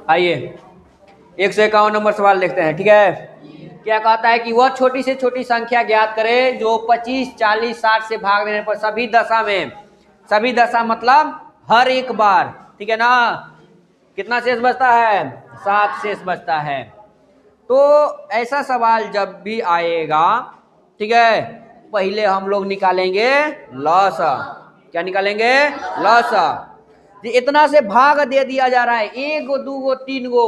आइए 151 नंबर सवाल देखते हैं। ठीक है, क्या कहता है कि वह छोटी से छोटी संख्या ज्ञात करे जो 25, 40, 60 से भाग देने पर सभी दशा में, सभी दशा मतलब हर एक बार, ठीक है ना, कितना शेष बचता है? 7 शेष बचता है। तो ऐसा सवाल जब भी आएगा, ठीक है, पहले हम लोग निकालेंगे लसा। क्या निकालेंगे? लसा। इतना से भाग दे दिया जा रहा है, 1 गो 2 गो 3 गो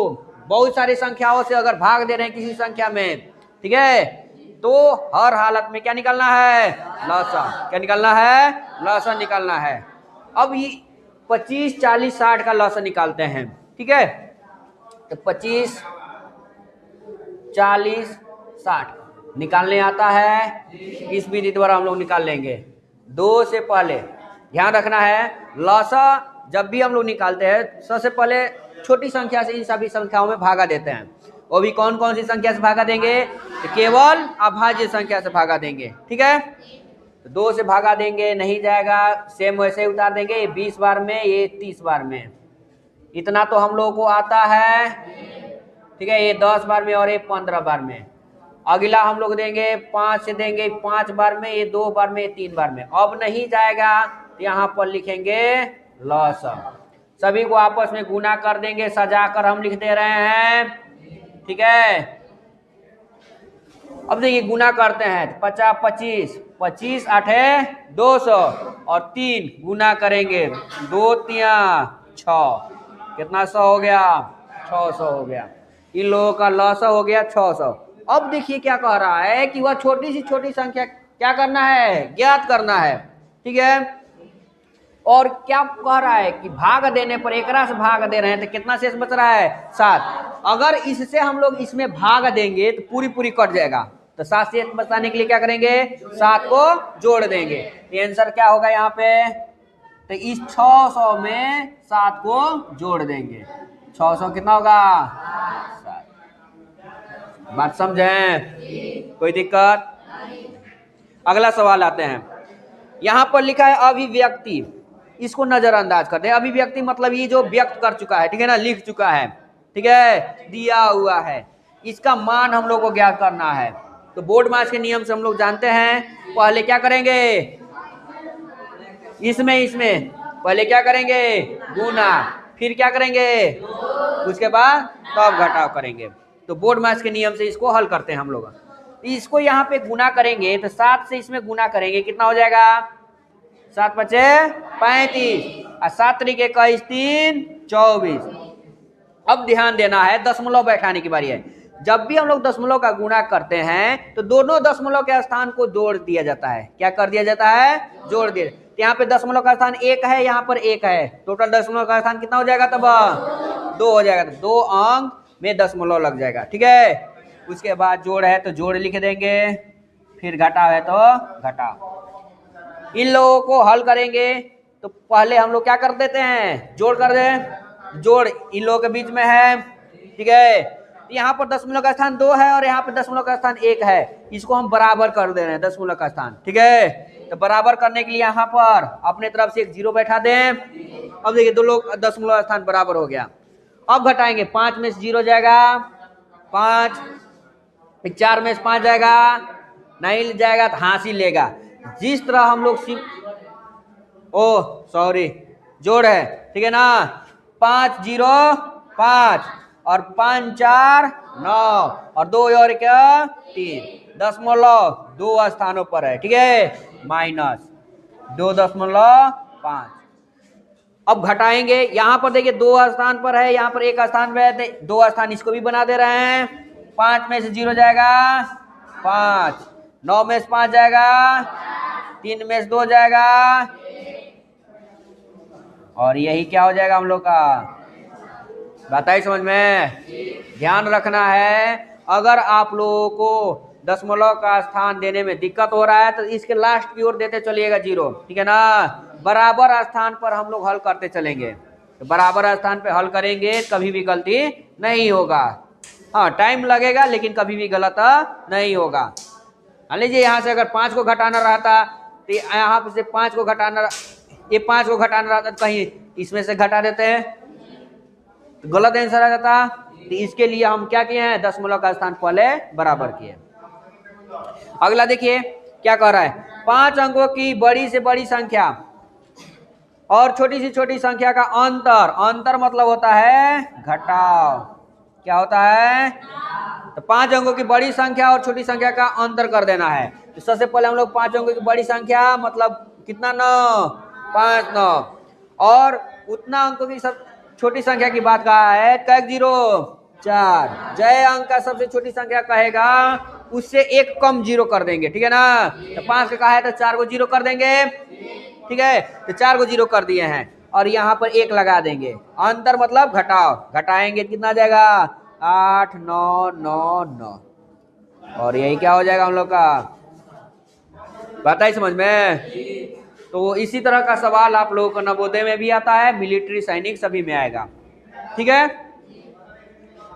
बहुत सारी संख्याओं से अगर भाग दे रहे हैं किसी संख्या में, ठीक है, तो हर हालत में क्या निकालना है? लसा। क्या निकालना है? लसा निकालना है। अब ये 25, 40, 60 का लसा निकालते हैं। ठीक है, तो 25, 40, 60 निकालने आता है, इस विधि द्वारा हम लोग निकाल लेंगे। 2 से पहले ध्यान रखना है, लसा जब भी हम लोग निकालते हैं सबसे पहले छोटी संख्या से इन सभी संख्याओं में भागा देते हैं। वो भी कौन कौन सी संख्या से भागा देंगे? तो केवल अभाज्य संख्या से भागा देंगे। ठीक है, तो 2 से भागा देंगे, नहीं जाएगा, सेम वैसे ही उतार देंगे। ये 20 बार में, ये 30 बार में, इतना तो हम लोगों को आता है। ठीक है, ये 10 बार में और ये 15 बार में। अगला हम लोग देंगे 5 से, देंगे 5 बार में, ये 2 बार में, ये 3 बार में। अब नहीं जाएगा तो यहाँ पर लिखेंगे लसा। सभी को आपस में गुना कर देंगे, सजाकर हम लिख दे रहे हैं। ठीक है, अब देखिए गुना करते हैं, 50, 25, 25 8 200 और 3 गुना करेंगे, 2 3 6, कितना 100 हो गया? 600 हो गया। इन लोगों का लसा हो गया 600। अब देखिए क्या कह रहा है कि वह छोटी सी छोटी संख्या क्या करना है? ज्ञात करना है। ठीक है, और क्या कह रहा है कि भाग देने पर, एकरा से भाग दे रहे हैं तो कितना शेष बच रहा है? 7। अगर इससे हम लोग इसमें भाग देंगे तो पूरी पूरी कट जाएगा, तो 7 शेष बचाने के लिए क्या करेंगे? 7 को जोड़ देंगे। तो आंसर क्या होगा यहाँ पे? तो इस 600 में 7 को जोड़ देंगे। 600 कितना होगा? 7। बात समझें? कोई दिक्कत? अगला सवाल आते हैं। यहां पर लिखा है अभिव्यक्ति, इसको नजरअंदाज कर दे। अभिव्यक्ति मतलब ये जो व्यक्त कर चुका है, ठीक है ना, लिख चुका है, ठीक है, दिया हुआ है, इसका मान हम लोग को ज्ञात करना है। तो बोर्ड मास के नियम से हम लोग जानते हैं, पहले क्या करेंगे? इसमें पहले क्या करेंगे? गुना, फिर क्या करेंगे? उसके बाद तब घटाव करेंगे। तो बोर्ड मास के नियम से इसको हल करते हैं हम लोग। इसको यहाँ पे गुना करेंगे तो 7 से इसमें गुना करेंगे, कितना हो जाएगा? 7 5 35 और 7 तरीके 21 3 24। अब ध्यान देना है, दशमलव बैठाने की बारी है। जब भी हम लोग दशमलव का गुणा करते हैं तो दोनों दशमलव के स्थान को जोड़ दिया जाता है। क्या कर दिया जाता है? जोड़ दिया। तो यहाँ पे दशमलव का स्थान 1 है, यहाँ पर 1 है, टोटल दशमलव का स्थान कितना हो जाएगा? तब 2 हो जाएगा, तो 2 अंक में दशमलव लग जाएगा। ठीक है, उसके बाद जोड़ है तो जोड़ लिख देंगे, फिर घटाव है तो घटाव। इन लोगों को हल करेंगे तो पहले हम लोग क्या कर देते हैं? जोड़ कर दे। जोड़ इन लोगों के बीच में है, ठीक है, यहाँ पर दशमलव का स्थान 2 है और यहाँ पर दशमलव का स्थान 1 है, इसको हम बराबर कर दे रहे हैं दशमलव का स्थान। ठीक है, तो बराबर करने के लिए यहाँ पर अपने तरफ से एक 0 बैठा दें। अब देखिए दो लोग दशमलव स्थान बराबर हो गया। अब घटाएंगे, 5 में से 0 जाएगा, 5, 4 में से 5 जाएगा, नहीं जाएगा तो हाँसी लेगा। जिस तरह हम लोग जोड़ है, ठीक है ना, 5 0 5 और 5 4 9 और 2 और क्या 3, दशमलव 2 स्थानों पर है। ठीक है, माइनस 2.5। अब घटाएंगे, यहां पर देखिए 2 स्थान पर है, यहां पर 1 स्थान पे है, 2 स्थान इसको भी बना दे रहे हैं। 5 में से 0 जाएगा 5, 9 में से 5 जाएगा, 3 में से 2 जाएगा, और यही क्या हो जाएगा हम लोग का? बताइए समझ में? ध्यान रखना है, अगर आप लोगों को दशमलव का स्थान देने में दिक्कत हो रहा है तो इसके लास्ट की ओर देते चलिएगा 0। ठीक है ना, बराबर स्थान पर हम लोग हल करते चलेंगे। तो बराबर स्थान पे हल करेंगे, कभी भी गलती नहीं होगा। हाँ, टाइम लगेगा लेकिन कभी भी गलत नहीं होगा। मान लीजिए यहाँ से अगर 5 को घटाना रहता तो यहाँ से 5 को घटाना, ये 5 को घटाना रहता तो कहीं इसमें से घटा देते हैं तो गलत आंसर आ जाता। तो इसके लिए हम क्या किए हैं, दशमलव का स्थान पहले बराबर किए। अगला देखिए क्या कह रहा है, 5 अंकों की बड़ी से बड़ी संख्या और छोटी से छोटी संख्या का अंतर, अंतर मतलब होता है घटाव। क्या होता है, तो 5 अंकों की बड़ी संख्या और छोटी संख्या का अंतर कर देना है। तो सबसे पहले हम लोग 5 अंकों की बड़ी संख्या मतलब कितना, 9, 5 9, और उतना अंकों की सब छोटी संख्या की बात कहा है, कै 0 4। जय अंक का सबसे छोटी संख्या कहेगा उससे एक कम 0 कर देंगे, ठीक है ना। तो 5 का कहा है तो 4 को 0 कर देंगे, ठीक है। तो 4 को 0 कर दिए हैं और यहाँ पर 1 लगा देंगे। अंतर मतलब घटाव, घटाएंगे कितना आ जाएगा 8 9 9 9, और यही क्या हो जाएगा हम लोग का, बात आई समझ में। तो इसी तरह का सवाल आप लोगों को नवोदय में भी आता है, मिलिट्री सैनिक सभी में आएगा, ठीक है।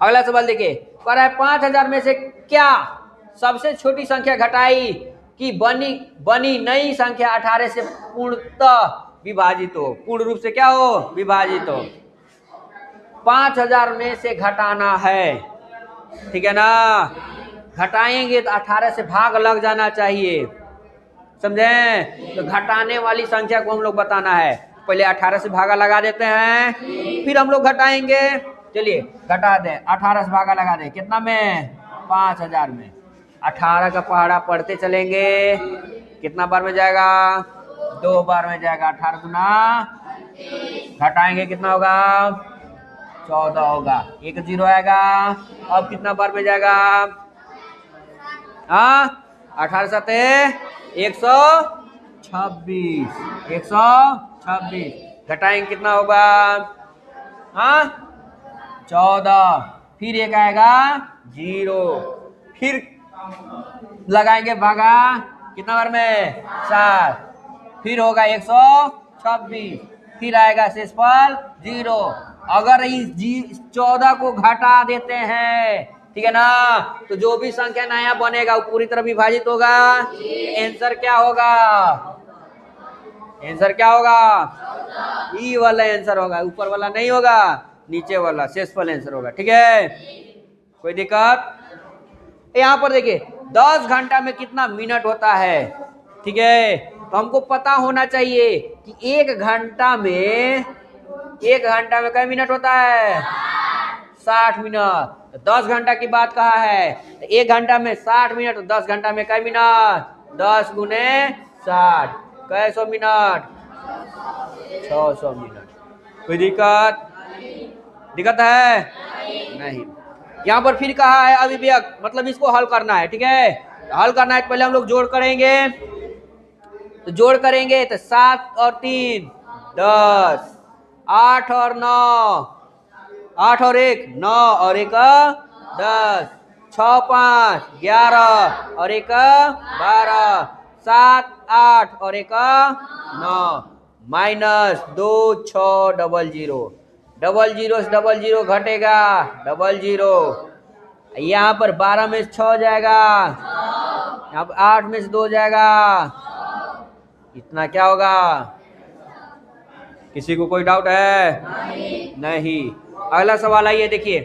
अगला सवाल देखिए, कह रहा है 5000 में से क्या सबसे छोटी संख्या घटाई कि बनी नई संख्या 18 से पूर्णतः विभाजित हो, पूर्ण रूप से क्या हो, विभाजित हो। 5000 में से घटाना है, ठीक है ना। घटाएंगे तो 18 से भाग लग जाना चाहिए, समझे। तो घटाने वाली संख्या को हम लोग बताना है, पहले 18 से भागा लगा देते हैं, फिर हम लोग घटाएंगे। चलिए घटा दें, 18 से भागा लगा दें, कितना में 5000 में। 18 का पहाड़ा पढ़ते चलेंगे, कितना बार में जाएगा, 2 बार में जाएगा। 18 गुना घटाएंगे कितना होगा, 14 होगा, 1 0 आएगा। अब कितना बार में जाएगा, हाँ 18 सते 126, 126 घटाएंगे कितना होगा, हाँ 14, फिर एक आएगा 0, फिर लगाएंगे भागा कितना बार में 7, फिर होगा 126, फिर आएगा शेषफल 0। अगर इस 14 को घटा देते हैं, ठीक है ना, तो जो भी संख्या नया बनेगा वो पूरी तरह विभाजित होगा। आंसर क्या होगा, आंसर क्या होगा, ई वाला आंसर होगा, ऊपर वाला नहीं होगा, नीचे वाला शेषफल आंसर होगा, ठीक है। कोई दिक्कत, यहाँ पर देखिए 10 घंटा में कितना मिनट होता है, ठीक है। तो हमको पता होना चाहिए कि 1 घंटा में कितने मिनट होता है, 60 मिनट। 10 घंटा की बात कहा है, तो 1 घंटा में 60 मिनट, तो 10 घंटा में कै मिनट, 10 गुने 60, कै 100 मिनट, 600 मिनट। कोई दिक्कत है नहीं। यहाँ पर फिर कहा है अभिव्यक्त, मतलब इसको हल करना है, ठीक है। हल करना है तो पहले हम लोग जोड़ करेंगे, तो जोड़ करेंगे तो 7 और 3 10, 8 और 9, 8 और 1 9 और 1 10, 6 5 11 और 1 12, 7 8 और 1 9, माइनस 2 6 0 0, 0 से 0 घटेगा 0। यहाँ पर 12 में से 6 जाएगा, यहाँ पर 8 में से 2 जाएगा, इतना क्या होगा, किसी को कोई डाउट है नहीं। अगला सवाल आइए देखिए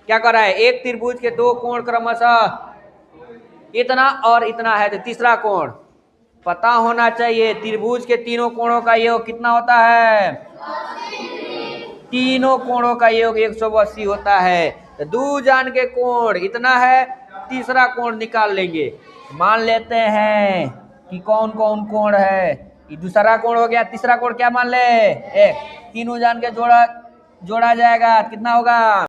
क्या कर रहा है, एक त्रिभुज के 2 कोण क्रमशः इतना और इतना है, तो तीसरा कोण पता होना चाहिए। त्रिभुज के तीनों कोणों का योग कितना होता है, तीनों कोणों का योग 180 होता है। तो 2 जान के कोण इतना है, तीसरा कोण निकाल लेंगे। मान लेते हैं कि कौन कौन कोण है, ये दूसरा कोण हो गया, तीसरा कोण क्या मान ले, 1। तीनों जान के जोड़ा जाएगा, कितना होगा